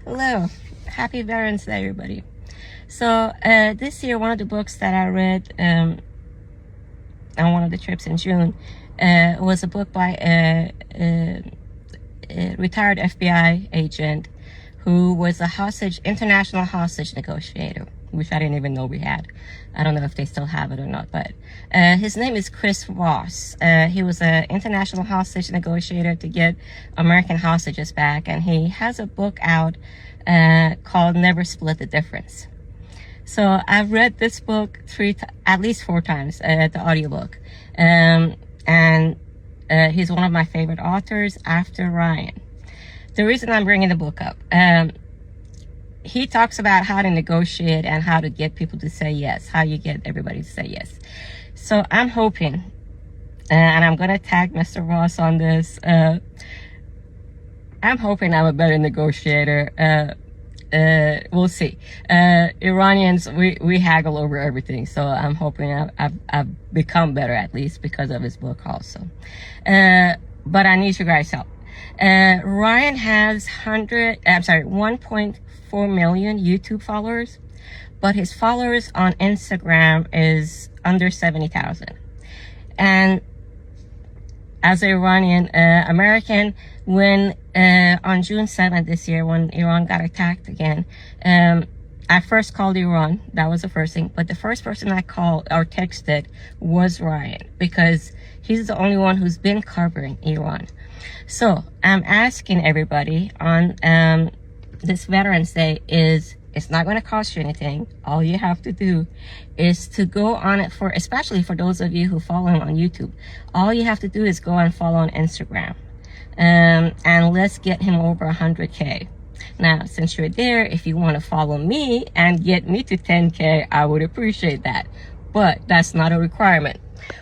Hello, happy Veterans Day, everybody. So this year, one of the books that I read on one of the trips in June was a book by a retired FBI agent who was a international hostage negotiator, which I didn't even know we had. I don't know if they still have it or not, but his name is Chris Voss. He was an international hostage negotiator to get American hostages back, and he has a book out called Never Split the Difference. So I've read this book at least 4 times, the audiobook. And he's one of my favorite authors after Ryan. The reason I'm bringing the book up, he talks about how to negotiate and how to get people to say yes, how you get everybody to say yes. So I'm hoping, and I'm going to tag Mr. Ross on this, I'm hoping I'm a better negotiator. We'll see. Iranians, we haggle over everything, so I'm hoping I've become better, at least because of his book also. But I need you guys' help. Ryan has 1.4 million YouTube followers, but his followers on Instagram is under 70,000. And as an Iranian American, when on June 7th this year, when Iran got attacked again, I first called Iran. That was the first thing. But the first person I called or texted was Ryan, because he's the only one who's been covering Iran. So I'm asking everybody on this Veterans Day it's not going to cost you anything. All you have to do is to go on it especially for those of you who follow him on YouTube. All you have to do is go and follow on Instagram. And let's get him over 100K. Now, since you're there, if you want to follow me and get me to 10K, I would appreciate that. But that's not a requirement.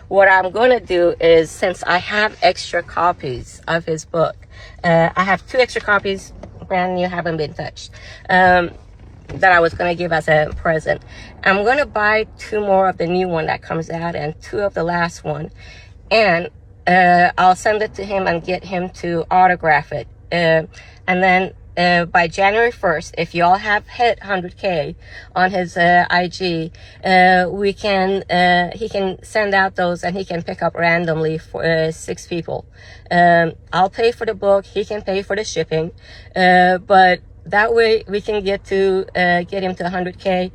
What I'm going to do is, since I have extra copies of his book, I have 2 extra copies, brand new, haven't been touched, that I was going to give as a present. I'm going to buy 2 more of the new one that comes out and 2 of the last one. And I'll send it to him and get him to autograph it. And then by January 1st, if you all have hit 100K on his IG, he can send out those, and he can pick up randomly for 6 people. I'll pay for the book. He can pay for the shipping. But that way we can get him to 100K.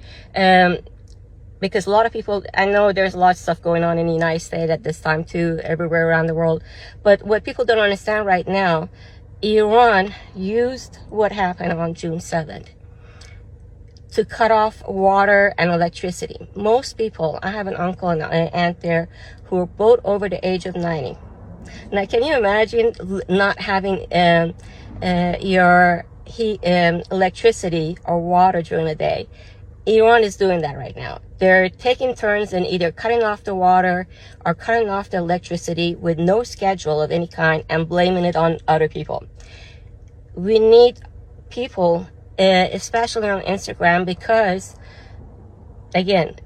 Because a lot of people, I know there's a lot of stuff going on in the United States at this time too, everywhere around the world. But what people don't understand right now, Iran used what happened on June 7th to cut off water and electricity. Most people, I have an uncle and an aunt there who are both over the age of 90. Now, can you imagine not having electricity or water during the day? Iran is doing that right now. They're taking turns in either cutting off the water or cutting off the electricity with no schedule of any kind and blaming it on other people. We need people, especially on Instagram, because, again,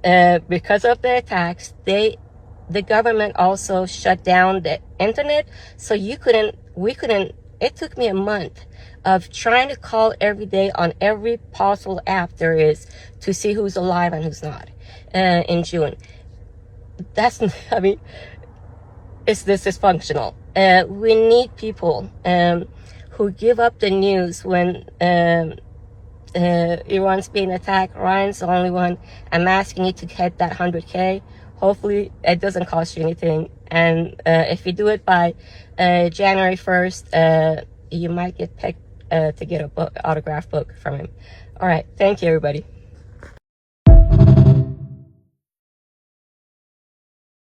because of the attacks, the government also shut down the internet, so we couldn't, it took me a month of trying to call every day on every possible app there is to see who's alive and who's not in June. That's, I mean, this is functional. We need people who give up the news when Iran's being attacked. Ryan's the only one. I'm asking you to hit that 100K. Hopefully it doesn't cost you anything. And if you do it by January 1st, you might get picked to get a autographed book from him. All right. Thank you, everybody.